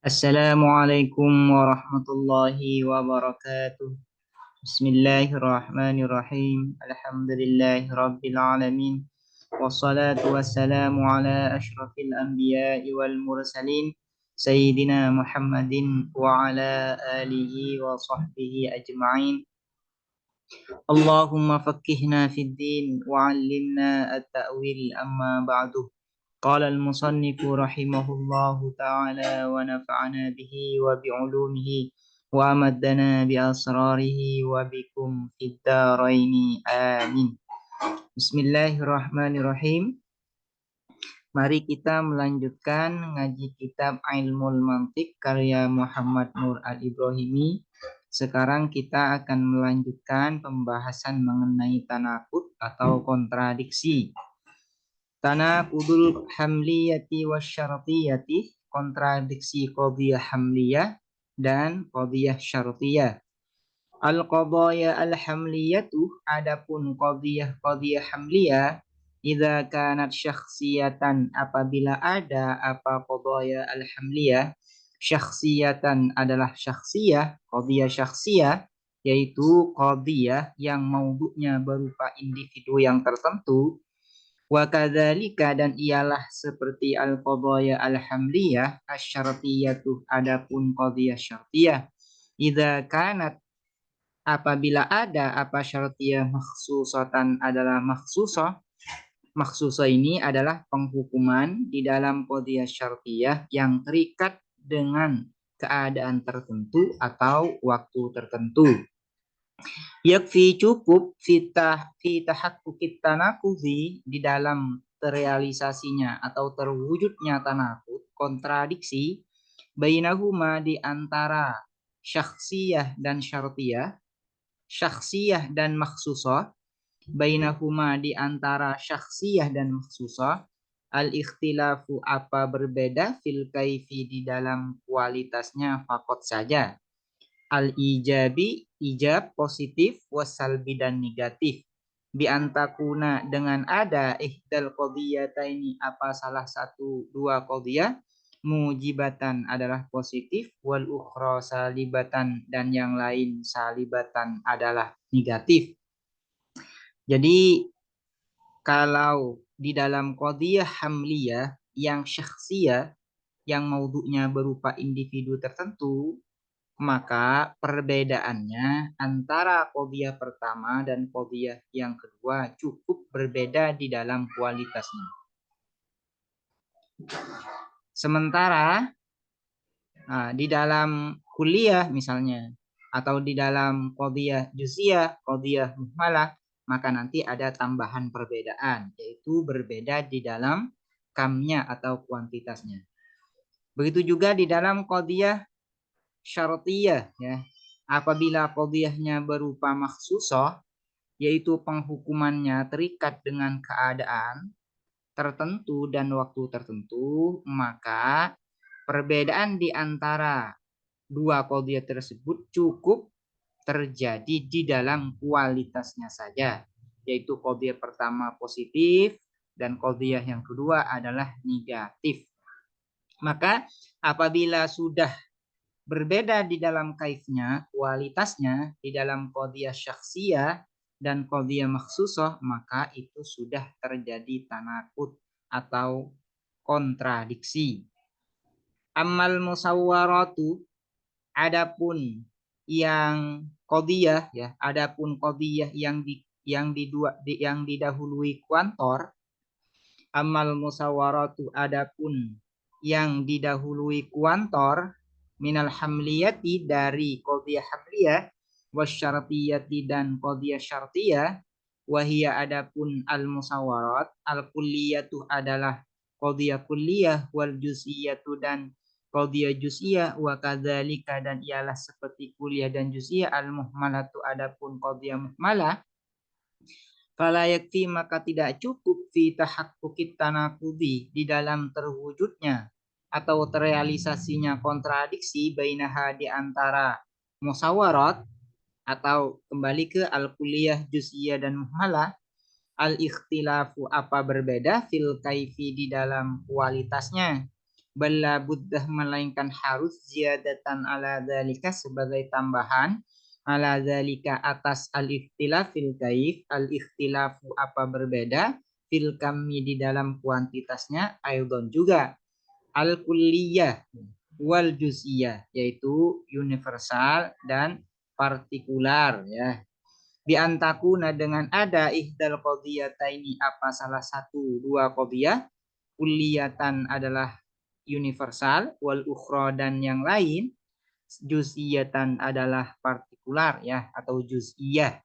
Assalamualaikum warahmatullahi wabarakatuh. Bismillahirrahmanirrahim. Alhamdulillahi rabbil alamin. Wassalatu wassalamu ala ashrafil anbiya'i wal mursalin. Sayyidina Muhammadin wa ala alihi wa sahbihi ajma'in. Allahumma fakkihna fid din wa 'allimna at-ta'wil amma ba'du. قال المصنف رحمه الله تعالى ونفعنا به وبعلومه وأمدنا بأسراره وبكم في الدارين آمين. Bismillahirrahmanirrahim. Mari kita melanjutkan ngaji kitab Ilmul Mantiq karya Muhammad Nur Al-Ibrahimi. Sekarang kita akan melanjutkan pembahasan mengenai tanakut atau kontradiksi. Tanaqudul hamliyati wasyartiyati, kontradiksi qadhiyah hamliyah dan qadhiyah syartiyah. Al-qadaya al-hamliyatu, adapun qadhiyah hamliyah, idza kanat syakhsiyatan, apabila ada apa qadaya al-hamliyah, syakhsiyatan adalah syakhsiyah, qadhiyah syakhsiyah yaitu qadhiyah yang maudhu'nya berupa individu yang tertentu. Wa kadzalika, dan ialah seperti al-qadaya al-hamliyah asy-syartiyatu, adapun qadhiyah syartiyah, idza kanat, apabila ada apa syartiyah makhsusatan adalah makhsusah. Makhsusah ini adalah penghukuman di dalam qadhiyah syartiyah yang terikat dengan keadaan tertentu atau waktu tertentu. Yakfi, cukup, fi tahaqqukit tanakuzi, di dalam terrealisasinya atau terwujudnya tanakut, kontradiksi, bainahuma, di antara syakhsiyah dan syartiyah, syakhsiyah dan makhsusah, bainahuma, di antara syakhsiyah dan makhsusah, al-ikhtilafu, apa berbeda, fil kaifi, di dalam kualitasnya, fakot saja. Al-ijabi, ijab positif, wasalbi dan negatif. Bi antakuna, dengan ada ihdal qadhiyataini, apa salah satu dua qadhiyah, mujibatan adalah positif, wal ukhra salibatan, dan yang lain salibatan adalah negatif. Jadi kalau di dalam qadhiyah hamliyah yang syakhsiyah, yang maudhu'nya berupa individu tertentu, maka perbedaannya antara qadhiyah pertama dan qadhiyah yang kedua cukup berbeda di dalam kualitasnya. Sementara di dalam kuliah misalnya, atau di dalam qadhiyah juz'iyah, qadhiyah muhmalah, maka nanti ada tambahan perbedaan, yaitu berbeda di dalam kamnya atau kuantitasnya. Begitu juga di dalam qadhiyah syartiyah, ya. Apabila qadhiyahnya berupa makhsusah, yaitu penghukumannya terikat dengan keadaan tertentu dan waktu tertentu, maka perbedaan di antara dua qadhiyah tersebut cukup terjadi di dalam kualitasnya saja, yaitu qadhiyah pertama positif dan qadhiyah yang kedua adalah negatif. Maka apabila sudah berbeda di dalam kaifnya, kualitasnya, di dalam qadhiyah syakhsiyah dan qadhiyah makhsusah, maka itu sudah terjadi tanakut atau kontradiksi. Amal musawwaratu, adapun yang qadhiyah, ya, adapun qadhiyah yang didahului kuantor. Amal musawwaratu, adapun yang didahului kuantor, minal hamliyati, dari qadhiyah hamliyah, wasyartiyati, dan qadhiyah syartiyah, wahia, adapun al musawwarat, al kulliyatu, adalah qadhiyah kulliyah, wal juz'iyatu, dan qadhiyah juz'iyah, wa kadzalika, dan ialah seperti kuliah dan juz'iyah, al muhmalatu, adapun qadhiyah muhmalah. Fala yakfi, maka tidak cukup, fi tahaqqukit tanaqudi, di dalam terwujudnya atau terrealisasinya kontradiksi, bainaha, di antara musyawarat, atau kembali ke al-kulliyah, juz'iyah dan muhmalah, al-ikhtilafu, apa berbeda, fil kaifi, di dalam kualitasnya, bala buddah melainkan harus ziyadatan ala dzalika sebagai tambahan ala dzalika atas al-ikhtilaf fil kaif, al-ikhtilafu apa berbeda fil kammi di dalam kuantitasnya aidon juga al-kulliyah wal juz'iyah yaitu universal dan partikular ya. Bi antakuna dengan ada ihdal qadiyataini apa salah satu dua qadiyah kulliyatan adalah universal wal ukhra dan yang lain juz'iyatan adalah partikular ya atau juz'iyah.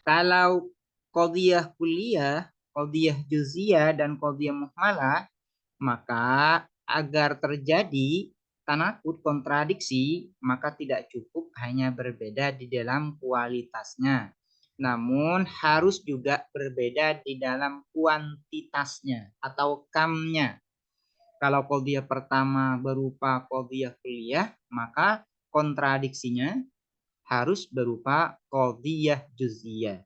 Kalau qadiyah kulliyah, qadiyah juz'iyah dan qadiyah muhmalah maka agar terjadi tanakut kontradiksi maka tidak cukup hanya berbeda di dalam kualitasnya namun harus juga berbeda di dalam kuantitasnya atau kamnya. Kalau qadhiyah pertama berupa qadhiyah kulliyah maka kontradiksinya harus berupa qadhiyah juz'iyah.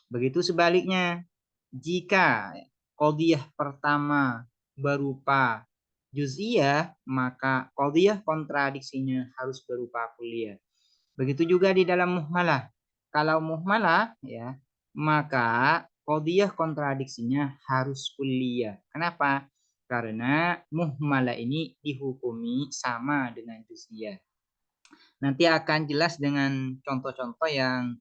Begitu sebaliknya jika qadhiyah pertama berupa juz'iyah, maka qadhiyah kontradiksinya harus berupa kulliyah. Begitu juga di dalam muhmalah. Kalau muhmalah ya, maka qadhiyah kontradiksinya harus kulliyah. Kenapa? Karena muhmalah ini dihukumi sama dengan juz'iyah. Nanti akan jelas dengan contoh-contoh yang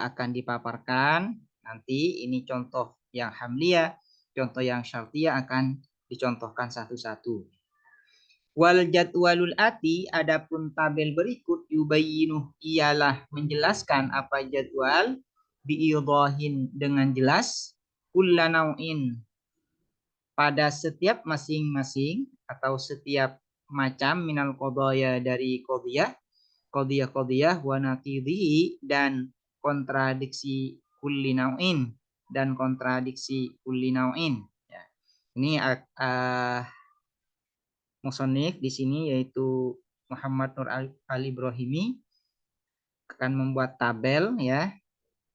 akan dipaparkan. Nanti ini contoh yang hamliyah, contoh yang syartiyah akan dicontohkan satu-satu. Wal jadwalul ati adapun tabel berikut yubayyinuh ialah menjelaskan apa jadwal biidahin dengan jelas kulla nau'in pada setiap masing-masing atau setiap macam minal qadaya dari qadiyah wa naqidhihi dan kontradiksi kulli nau'in dan kontradiksi kulli nau'in ya. Ini musannif di sini yaitu Muhammad Nur Al-Ibrahimi akan membuat tabel ya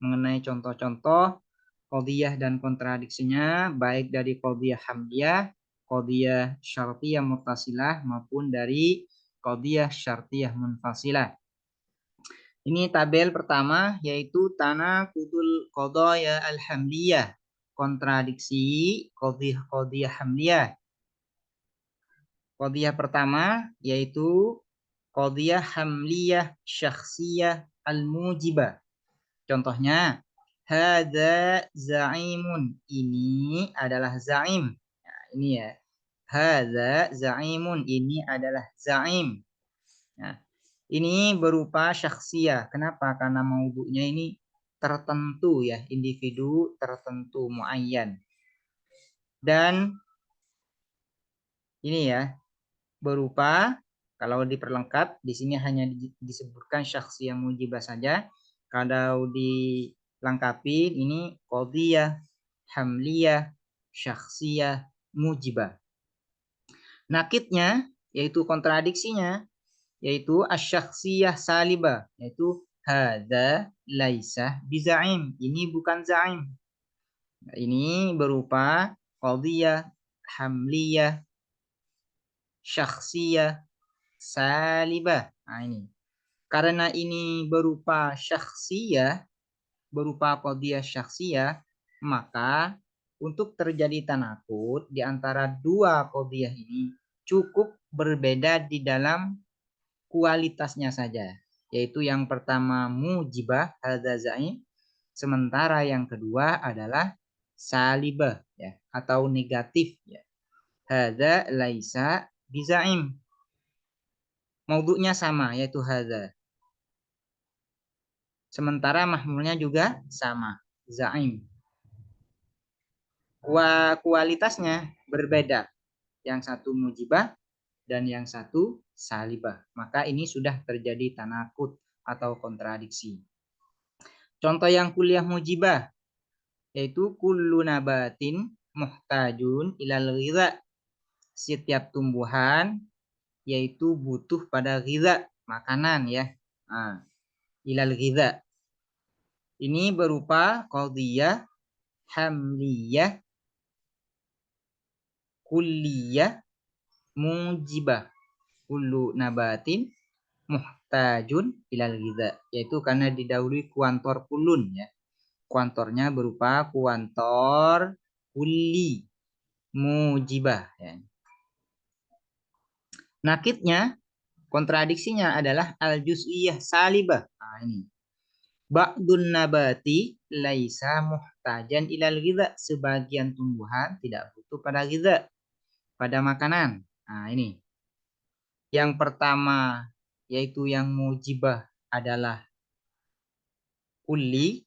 mengenai contoh-contoh qadhiyah dan kontradiksinya baik dari qadhiyah hamdiyah, qadhiyah syartiyah muttasilah maupun dari qadhiyah syartiyah munfasilah. Ini tabel pertama yaitu tanaqudul qadaya al-hamliyah, kontradiksi qadhiyah hamliyah. Qadhiyah pertama yaitu qadhiyah hamliyah syakhsiyah al-mujibah. Contohnya hadza za'imun, ini adalah za'im. Nah, ini ya. Hadza za'imun, ini adalah za'im. Nah, ini berupa syakhsiyah. Kenapa? Karena maudhu'nya ini tertentu ya, individu tertentu muayyan. Dan ini ya, berupa kalau diperlengkap di sini hanya disebutkan syakhsiyah mujibah saja. Kalau dilengkapi ini qadhiyah hamliyah syakhsiyah mujibah. Nakidnya yaitu kontradiksinya yaitu asy-syakhsiyah salibah yaitu hadza laisa biza'im, ini bukan za'im. Ini berupa qadhiyah hamliyah syakhsiyah salibah. Nah, ini. Karena ini berupa syakhsiyah, berupa qadhiyah syakhsiyah, maka untuk terjadi tanakut di antara dua qadhiyah ini cukup berbeda di dalam kualitasnya saja. Yaitu yang pertama mujibah hadza za'im, sementara yang kedua adalah salibah ya atau negatif ya. Hadza laisa biza'im. Maudhu'nya sama yaitu hadza. Sementara mahmulnya juga sama, za'im. Kualitasnya berbeda. Yang satu mujibah dan yang satu salibah. Maka ini sudah terjadi tanakut atau kontradiksi. Contoh yang kuliah mujibah yaitu kullu nabatin muhtajun ilal ghidha. Setiap tumbuhan yaitu butuh pada ghidha, makanan ya. Nah, ilal ghidha. Ini berupa qadhiyah hamliyah kulliyah mujibah. Kullu nabatin muhtajun ilal ghidha, yaitu karena didahului kuantor kulun ya. Kuantornya berupa kuantor kulli mujibah ya. Nakitnya, kontradiksinya adalah al-juz'iyah salibah. Nah, ini. Ba'dun nabati laisa muhtajan ilal ghidha, sebagian tumbuhan tidak butuh pada ghidha, pada makanan. Nah, ini. Yang pertama yaitu yang mujibah adalah kulli,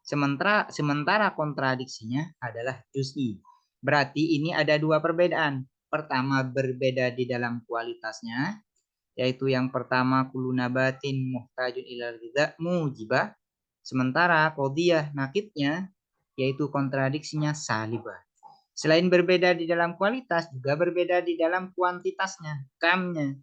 sementara kontradiksinya adalah juz'i. Berarti ini ada dua perbedaan. Pertama, berbeda di dalam kualitasnya, yaitu yang pertama kullu nabatin muhtajun ilal ghidha mujibah, sementara qadhiyah nakitnya yaitu kontradiksinya salibah. Selain berbeda di dalam kualitas, juga berbeda di dalam kuantitasnya, kamnya.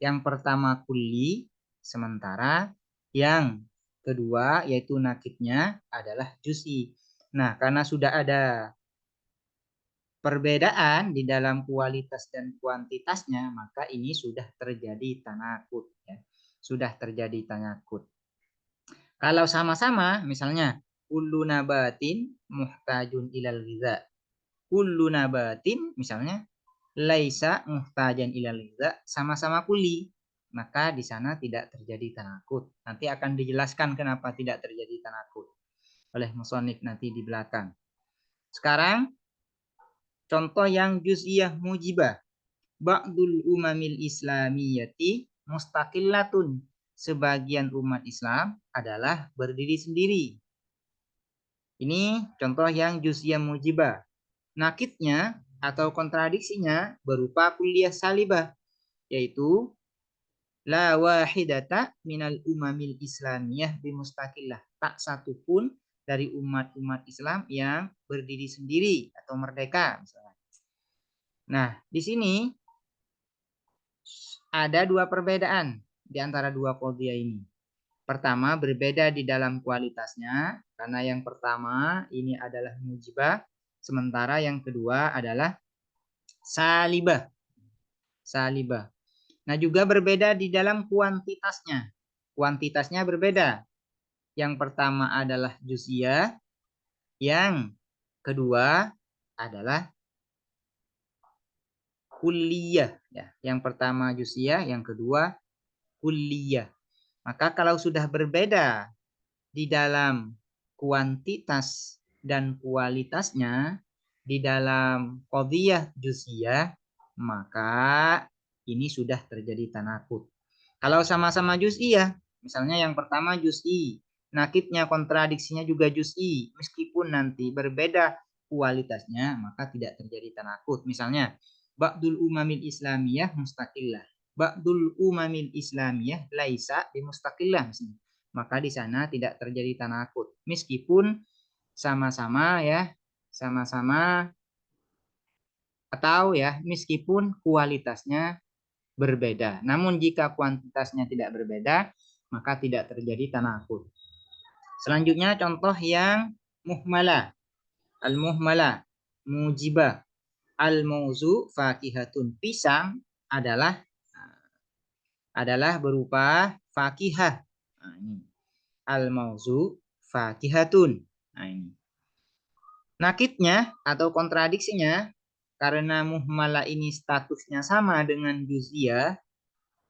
Yang pertama kulli, sementara yang kedua yaitu nakitnya adalah juz'i. Nah, karena sudah ada perbedaan di dalam kualitas dan kuantitasnya, maka ini sudah terjadi tanakut ya. Sudah terjadi tanakut. Kalau sama-sama, misalnya kullu nabatin muhtajun ilal ghidha. Kullu nabatin misalnya laisa muhtajan ilal ghidha, sama-sama kulli, maka di sana tidak terjadi tanakut. Nanti akan dijelaskan kenapa tidak terjadi tanakut oleh musannif nanti di belakang. Sekarang contoh yang juz'iyah mujibah. Ba'dul umamil islamiyati mustaqillatun. Sebagian umat Islam adalah berdiri sendiri. Ini contoh yang juz'iyah mujibah. Nakitnya atau kontradiksinya berupa kulliyah salibah, yaitu la wahidata minal umamil islamiyah bimustaqillah. Tak satu pun dari umat-umat Islam yang berdiri sendiri atau merdeka misalnya. Nah, di sini ada dua perbedaan di antara dua qadhiyah ini. Pertama, berbeda di dalam kualitasnya, karena yang pertama ini adalah mujibah, sementara yang kedua adalah salibah. Salibah. Nah, juga berbeda di dalam kuantitasnya. Kuantitasnya berbeda. Yang pertama adalah juz'iyah, yang kedua adalah kulliyah ya. Yang pertama juz'iyah, yang kedua kulliyah. Maka kalau sudah berbeda di dalam kuantitas dan kualitasnya di dalam qadhiyah juz'iyah, maka ini sudah terjadi tanakut. Kalau sama-sama juz'iyah, misalnya yang pertama juz'i, nakitnya kontradiksinya juga juz'i, meskipun nanti berbeda kualitasnya, maka tidak terjadi tanakut. Misalnya, ba'dul umamil islamiyah mustaqillah. Ba'dul umamil islamiyah laisa bimustaqillah. Maka di sana tidak terjadi tanakut. Meskipun sama-sama ya, sama-sama atau ya, meskipun kualitasnya berbeda. Namun jika kuantitasnya tidak berbeda, maka tidak terjadi tanakut. Selanjutnya contoh yang muhmalah. Al-muhmalah, mujibah. Al-mauzu fakihatun. Pisang adalah berupa fakihah. Nah, ini. Al-mauzu fakihatun. Nah, ini. Nakitnya atau kontradiksinya, karena muhmalah ini statusnya sama dengan juz'iyah,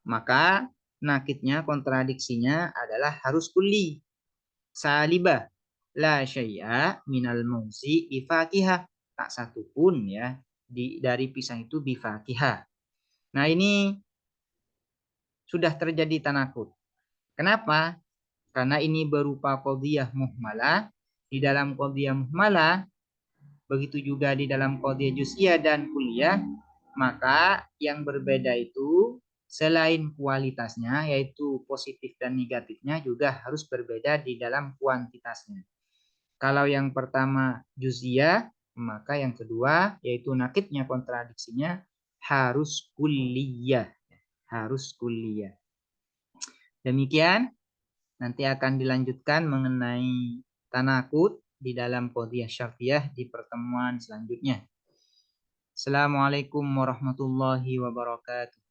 maka nakitnya kontradiksinya adalah harus kulli. Salibah. La syai'a minal mauzi bifakihah. Tak satu pun ya dari pisang itu bifakihah. Nah, ini sudah terjadi tanakut. Kenapa? Karena ini berupa qadhiyah muhmalah. Di dalam qadhiyah muhmalah, begitu juga di dalam qadhiyah juz'iyah dan kulliyah, maka yang berbeda itu selain kualitasnya, yaitu positif dan negatifnya, juga harus berbeda di dalam kuantitasnya. Kalau yang pertama juz'iyah, maka yang kedua yaitu nakitnya kontradiksinya harus kulliyah. Harus kulliyah. Demikian, nanti akan dilanjutkan mengenai tanakut di dalam qadhiyah syartiyah di pertemuan selanjutnya. Assalamualaikum warahmatullahi wabarakatuh.